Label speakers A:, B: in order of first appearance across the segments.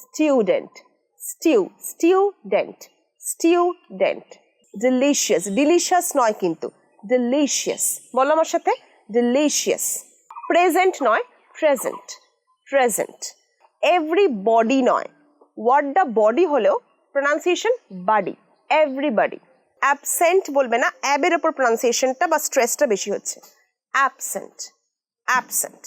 A: student, student, student. Delicious, delicious নয় কিন্তু, delicious, বলো আমার সাথে, delicious. Present নয়, present, present. Everybody নয়, wordটা body হলেও pronunciation body, everybody. Absent বলবে না, অ্যাবের উপর pronunciationটা বা স্ট্রেসটা বেশি হচ্ছে, absent, absent.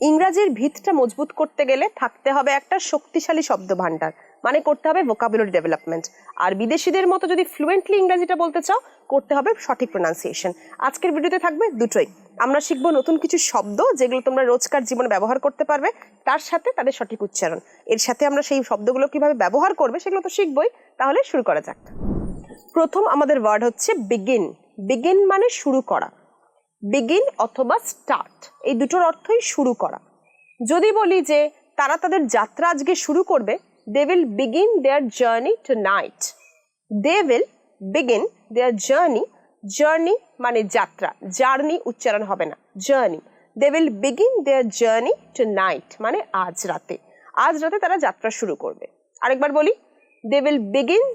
A: ইংরাজির ভিতটা মজবুত করতে গেলে থাকতে হবে একটা শক্তিশালী শব্দ ভান্ডার, মানে করতে হবে ভোকাবুলারি ডেভেলপমেন্ট। আর বিদেশিদের মতো যদি ফ্লুয়েন্টলি ইংরাজিটা বলতে চাও, করতে হবে সঠিক প্রোনাউন্সিয়েশন। আজকের ভিডিওতে থাকবে দুটোই। আমরা শিখবো নতুন কিছু শব্দ যেগুলো তোমরা রোজকার জীবনে ব্যবহার করতে পারবে, তার সাথে তাদের সঠিক উচ্চারণ। এর সাথে আমরা সেই শব্দগুলো কিভাবে ব্যবহার করবে সেগুলো তো শিখবই। তাহলে শুরু করা যাক। প্রথম আমাদের ওয়ার্ড হচ্ছে বিগিন। বিগিন মানে শুরু করা, বিগিন অথবা স্টার্ট, এই দুটোর অর্থই শুরু করা। যদি বলি যে তারা তাদের যাত্রা আজকে শুরু করবে, they will begin their journey tonight. They will begin their journey. Journey মানে যাত্রা, জার্নি উচ্চারণ হবে না, journey. They will begin their journey tonight মানে আজ রাতে। আজ রাতে তারা যাত্রা শুরু করবে। আরেকবার বলি, they will begin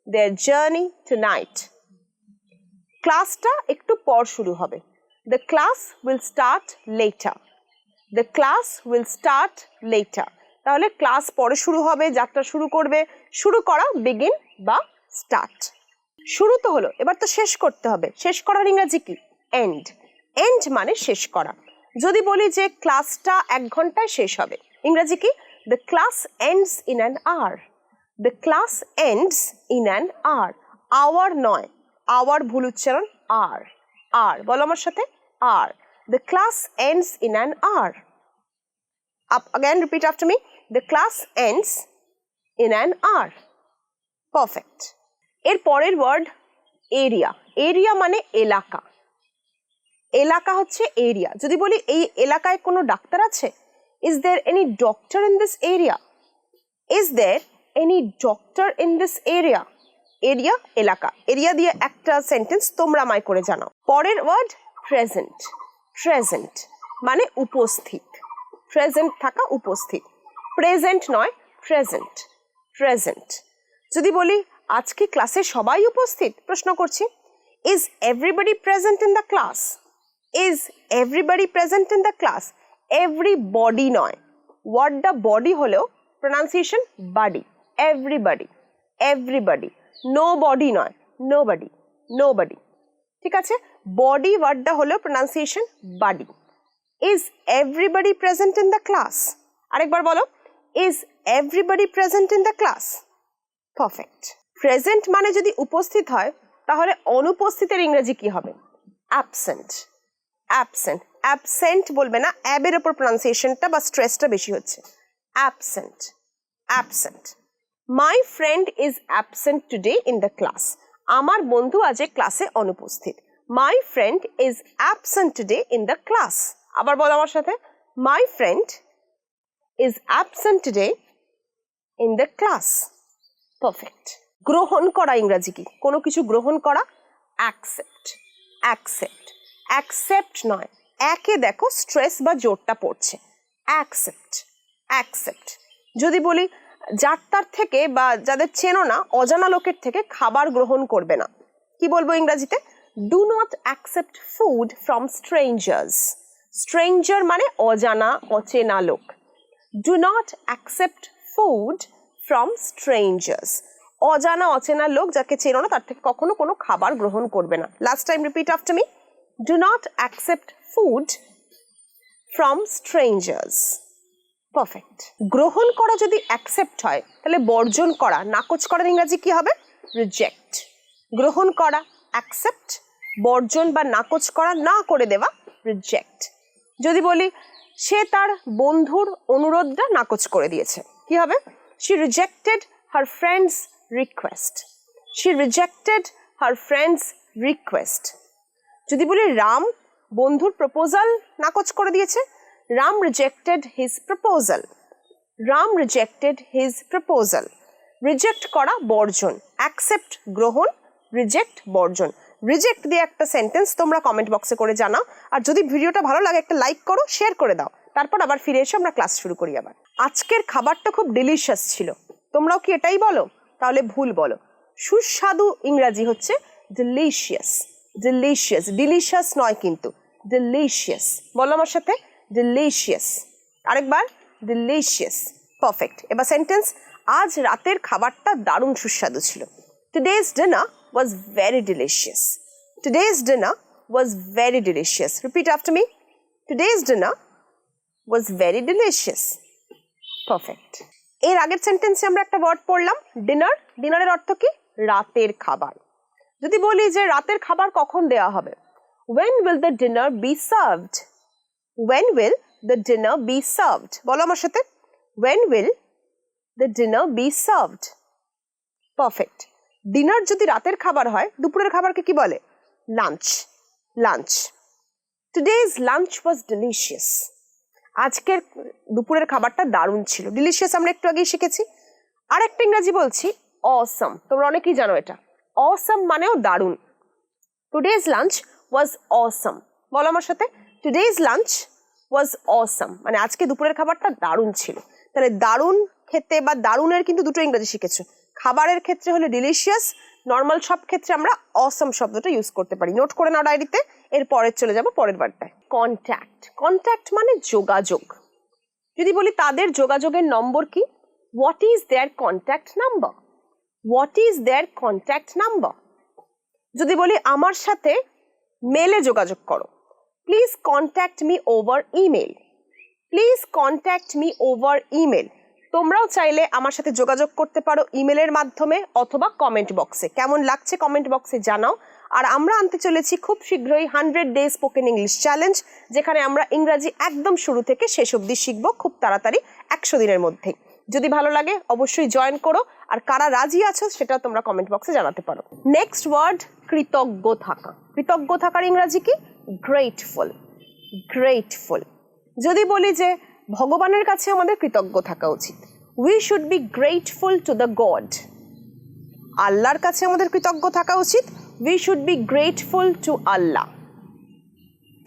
A: their journey tonight. ক্লাসটা একটু পর শুরু হবে। The class will start later. The class will start later. তাহলে ক্লাস পরে শুরু হবে, যাত্রা শুরু করবে। শুরু করা begin বা start। শুরু তো হলো, এবার তো শেষ করতে হবে। শেষ করার ইংরেজি কি? end. end মানে শেষ করা। যদি বলি যে ক্লাসটা 1 ঘন্টায় শেষ হবে, ইংরেজি কি? The class ends in an hour. The class ends in an hour. hour নয়, hour ভুল উচ্চারণ, hour. hour বলো আমার সাথে, hour. The class ends in an hour. Up again, repeat after me. The class ends in an hour. Perfect. এর পরের word area. Area মানে এলাকা। এলাকা হচ্ছে এরিয়া। যদি বলি এই এলাকায় কোনো ডাক্তার আছে, is there any doctor in this area? Is there any doctor in this area? Area এলাকা। এরিয়া দিয়ে একটা সেন্টেন্স তোমরা আমায় করে জানাও। পরের ওয়ার্ড প্রেজেন্ট। প্রেজেন্ট মানে উপস্থিত, প্রেজেন্ট থাকা, উপস্থিত। প্রেজেন্ট নয়, প্রেজেন্ট, প্রেজেন্ট। যদি বলি আজকে ক্লাসে সবাই উপস্থিত, প্রশ্ন করছি, is everybody present in the class? Is everybody present in the class? Everybody নয়, ওয়ার্ডটা বডি হলেও pronunciation body, everybody, everybody. No body নয়, নো বডি, নো বডি। ঠিক আছে, বডি ওয়ার্ডটা হলেও pronunciation body. Is everybody present in the class? আরেকবার বলো, is everybody present in the class? Perfect. Present মানে যদি উপস্থিত হয়, তাহলে অনুপস্থিতের ইংরেজি কি হবে? অ্যাবসেন্ট। অ্যাবসেন্ট, অ্যাবসেন্ট বলবে না, অ্যাবের উপর প্রোনাউন্সিয়েশনটা বা স্ট্রেসটা বেশি হচ্ছে, absent, absent. My friend is absent today in the class. আমার বন্ধু আজ ক্লাসে অনুপস্থিত। My friend is absent today in the class. আবার বলো আমার সাথে, my friend is absent today in the class. Perfect. গ্রহণ করা ইংরাজি কি? কোনো কিছু গ্রহণ করা, অ্যাকসেপ্ট। অ্যাকসেপ্ট, অ্যাকসেপ্ট নয়, একে দেখো স্ট্রেস বা জোরটা পড়ছে, অ্যাকসেপ্ট, অ্যাকসেপ্ট। যদি বলি যাত্রার থেকে বা যাদের চেনো না, অজানা লোকের থেকে খাবার গ্রহণ করবে না, কি বলবো ইংরাজিতে? Do not accept food from strangers. Stranger মানে অজানা, অচেনা লোক। Do not accept food from strangers. অজানা অচেনা লোক, যাকে চেনো না, তার থেকে কখনো কোনো খাবার গ্রহণ করবে না। Last time repeat after me, do not accept food from strangers. Perfect. গ্রহণ করা যদি অ্যাকসেপ্ট হয়, তাহলে বর্জন করা, নাকচ করার ইংরাজি কি হবে? রিজেক্ট। গ্রহণ করা অ্যাকসেপ্ট, বর্জন বা নাকচ করা, না করে দেওয়া, রিজেক্ট। যদি বলি সে তার বন্ধুর অনুরোধটা নাকচ করে দিয়েছে, কি হবে? she rejected her friend's request. she rejected her friend's request. যদি বলি রাম বন্ধুর প্রপোজাল নাকচ করে দিয়েছে, Ram rejected his proposal. Ram rejected his proposal. Reject করা বর্জন, অ্যাকসেপ্ট গ্রহণ, রিজেক্ট বর্জন। রিজেক্ট দিয়ে একটা সেন্টেন্স তোমরা কমেন্ট বক্সে করে জানাও। আর যদি ভিডিওটা ভালো লাগে একটা লাইক করো, শেয়ার করে দাও। তারপর আবার ফিরে এসে আমরা ক্লাস শুরু করি আবার। আজকের খাবারটা খুব ডিলিশিয়াস ছিল, তোমরাও কি এটাই বলো? তাহলে ভুল বলো। সুস্বাদু ইংরাজি হচ্ছে ডিলিশিয়াস। ডিলিশিয়াস, ডিলিশিয়াস নয় কিন্তু, ডিলিশিয়াস। বলো আমার সাথে, ডিলিশিয়াস। আরেকবার, ডিলিশিয়াস। পারফেক্ট। এবার সেন্টেন্স, আজ রাতের খাবারটা দারুণ সুস্বাদু ছিল। Today's dinner was very delicious. Today's dinner was very delicious. Repeat after me, today's dinner was very delicious. Perfect. এর আগের সেন্টেন্সে আমরা একটা ওয়ার্ড পড়লাম, ডিনার। ডিনারের অর্থ কি? রাতের খাবার। যদি বলি যে রাতের খাবার কখন দেওয়া হবে, when will the dinner be served? when will the dinner be served? বলো আমার সাথে, when will the dinner be served? Perfect. Dinner যদি রাতের খাবার হয়, দুপুরের খাবারকে কি বলে? Lunch. Lunch. Today's lunch was delicious. আজকের দুপুরের খাবারটা দারুণ ছিল। ডিলিশিয়াস আমরা একটু আগেই শিখেছি। আর একটা ইংরাজি বলছি, অসম। তোমরা অনেকেই জানো এটা। অসম মানেও দারুণ। টুডেজ লাঞ্চ ওয়াজ অসম। বলো আমার সাথে, টুডেজ লাঞ্চ ওয়াজ অসম, মানে আজকে দুপুরের খাবারটা দারুণ ছিল। তাহলে দারুণ খেতে বা দারুণের কিন্তু দুটো ইংরাজি শিখেছো। খাবারের ক্ষেত্রে হলে ডিলিশিয়াস, নর্মাল সব ক্ষেত্রে আমরা অসম শব্দটা ইউজ করতে পারি। নোট করে নাও ডায়েরিতে। এর পরে চলে যাব পরের বারটায়। কন্ট্যাক্ট। কন্ট্যাক্ট মানে যোগাযোগ। যদি বলি তাদের যোগাযোগের নম্বর কি, what is their contact number? What is their contact number? যদি বলি আমার সাথে মেলে যোগাযোগ করো, please contact me over email. Please contact me over email. তোমরাও চাইলে আমার সাথে যোগাযোগ করতে পারো ইমেলের মাধ্যমে অথবা কমেন্ট বক্সে। কেমন লাগছে কমেন্ট বক্সে জানাও। আর আমরা আনতে চলেছি খুব শীঘ্রই 100 ডে স্পোকেন ইংলিশ চ্যালেঞ্জ, যেখানে আমরা ইংরাজি একদম শুরু থেকে শেষ অবধি শিখবো খুব তাড়াতাড়ি, 100 দিনের মধ্যেই। যদি ভালো লাগে অবশ্যই জয়েন করো। আর কারা রাজি আছো সেটাও তোমরা কমেন্ট বক্সে জানাতে পারো। নেক্সট ওয়ার্ড, কৃতজ্ঞ থাকা। কৃতজ্ঞ থাকার ইংরাজি কি? গ্রেটফুল। গ্রেটফুল। যদি বলি যে ভগবানের কাছে আমাদের কৃতজ্ঞ থাকা উচিত, we should be grateful to the God. আল্লাহর কাছে আমাদের কৃতজ্ঞ থাকা উচিত, we should be grateful to Allah.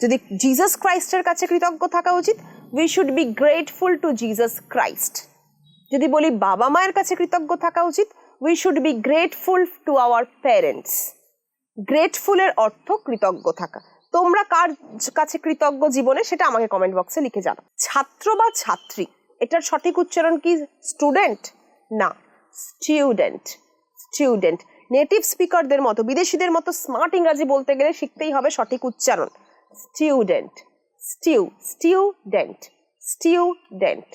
A: যদি জিসাস ক্রাইস্টের কাছে কৃতজ্ঞ থাকা উচিত, we should be grateful to Jesus Christ. যদি বলি বাবা মায়ের কাছে কৃতজ্ঞ থাকা উচিত, we should be grateful to our parents. গ্রেটফুলের অর্থ কৃতজ্ঞ থাকা। তোমরা কার কাছে কৃতজ্ঞ জীবনে সেটা আমাকে কমেন্ট বক্সে লিখে জানাও। ছাত্র বা ছাত্রী, এটার সঠিক উচ্চারণ কি? স্টুডেন্ট না, স্টুডেন্ট। স্টুডেন্ট। নেটিভ স্পিকারদের মতো, বিদেশিদের মতো স্মার্ট ইংরাজি বলতে গেলে শিখতেই হবে সঠিক উচ্চারণ। স্টুডেন্ট। স্টুডেন্ট। স্টুডেন্ট।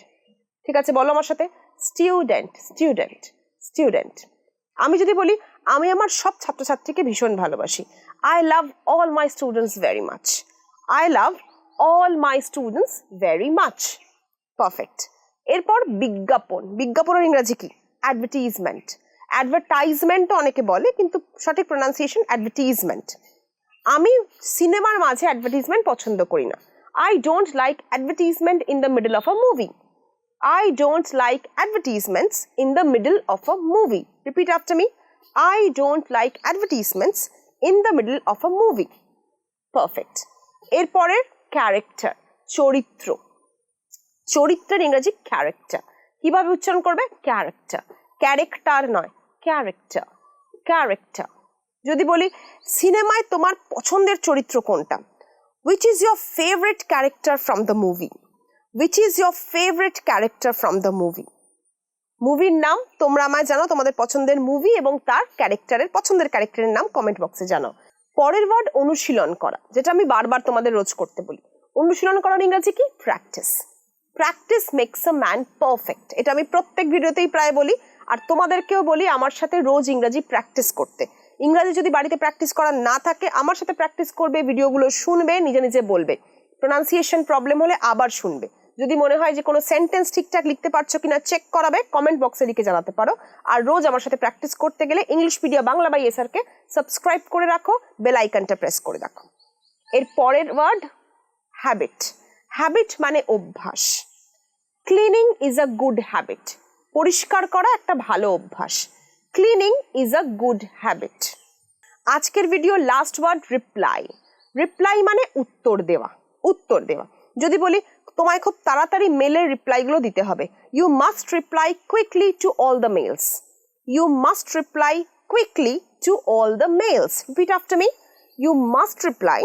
A: ঠিক আছে, বলো আমার সাথে, স্টুডেন্ট। স্টুডেন্ট। স্টুডেন্ট। আমি যদি বলি আমি আমার সব ছাত্রছাত্রীকে ভীষণ ভালোবাসি, I love all my students very much. I love all my students very much. Perfect. এরপর বিজ্ঞাপন। বিজ্ঞাপনের ইংরাজি কি? অ্যাডভার্টাইজমেন্ট। অ্যাডভার্টাইজমেন্টও অনেকে বলে, কিন্তু সঠিক প্রোনাউন্সিয়েশন অ্যাডভার্টাইজমেন্ট। আমি সিনেমার মাঝে অ্যাডভার্টাইজমেন্ট পছন্দ করি না। I don't like advertisement in the middle of a movie. I don't like advertisements in the middle of a movie. Repeat after me. I don't like advertisements in the middle of a movie. Perfect. এরপরের character, চরিত্র। চরিত্রের ইংরেজি character. কিভাবে উচ্চারণ করবে? Character. Character নয়, character. Character. যদি বলি সিনেমায় তোমার পছন্দের চরিত্র কোনটা, which is your favorite character from the movie? Which is your favorite character from the movie? মুভির নাম তোমরা আমায় জানাও, তোমাদের পছন্দের মুভি এবং তার ক্যারেক্টারের, পছন্দের ক্যারেক্টারের নাম কমেন্ট বক্সে জানাও। পরের ওয়ার্ড, অনুশীলন করা, যেটা আমি বারবার তোমাদের রোজ করতে বলি। অনুশীলন করার ইংরাজি কি? Practice. Practice makes a man perfect. এটা আমি প্রত্যেক ভিডিওতেই প্রায় বলি, আর তোমাদেরকেও বলি আমার সাথে রোজ ইংরাজি প্র্যাকটিস করতে। ইংরাজি যদি বাড়িতে প্র্যাকটিস করা না থাকে, আমার সাথে প্র্যাকটিস করবে, ভিডিওগুলো শুনবে, নিজে নিজে বলবে। প্রোনাউন্সিয়েশন প্রবলেম হলে আবার শুনবে। যদি মনে হয় যে কোনো সেন্টেন্স ঠিকঠাক লিখতে পারছো কিনা চেক করাবে, কমেন্ট বক্সে লিখে জানাতে পারো। আর রোজ আমার সাথে প্র্যাকটিস করতে গেলে ইংলিশপিডিয়া বাংলা বাই এসআরকে সাবস্ক্রাইব করে রাখো, বেল আইকনটা প্রেস করে রাখো। এর পরের ওয়ার্ড, হ্যাবিট। হ্যাবিট মানে অভ্যাস। Cleaning is a good habit. পরিষ্কার করা একটা ভালো অভ্যাস। Cleaning is a good habit. আজকের video last word, reply. Reply মানে উত্তর দেওয়া। উত্তর দেওয়া। যদি বলি তোমায় খুব তাড়াতাড়ি মেলের রিপ্লাইগুলো দিতে হবে, You must reply quickly to all the mails. You must reply quickly to all the mails. Repeat after me. You must reply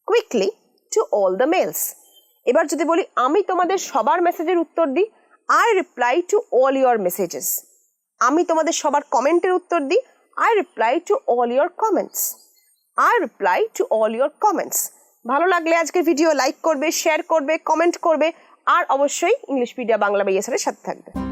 A: quickly to all the mails. এবার যদি বলি আমি তোমাদের সবার মেসেজের উত্তর দিই, I reply to all your messages. আমি তোমাদের সবার কমেন্টের উত্তর দিই, I reply to all your comments. I reply to all your comments. ভালো লাগলে আজকের ভিডিও লাইক করবে, শেয়ার করবে, কমেন্ট করবে আর অবশ্যই ইংলিশপিডিয়া বাংলা BSR এর সাথে থাকবে।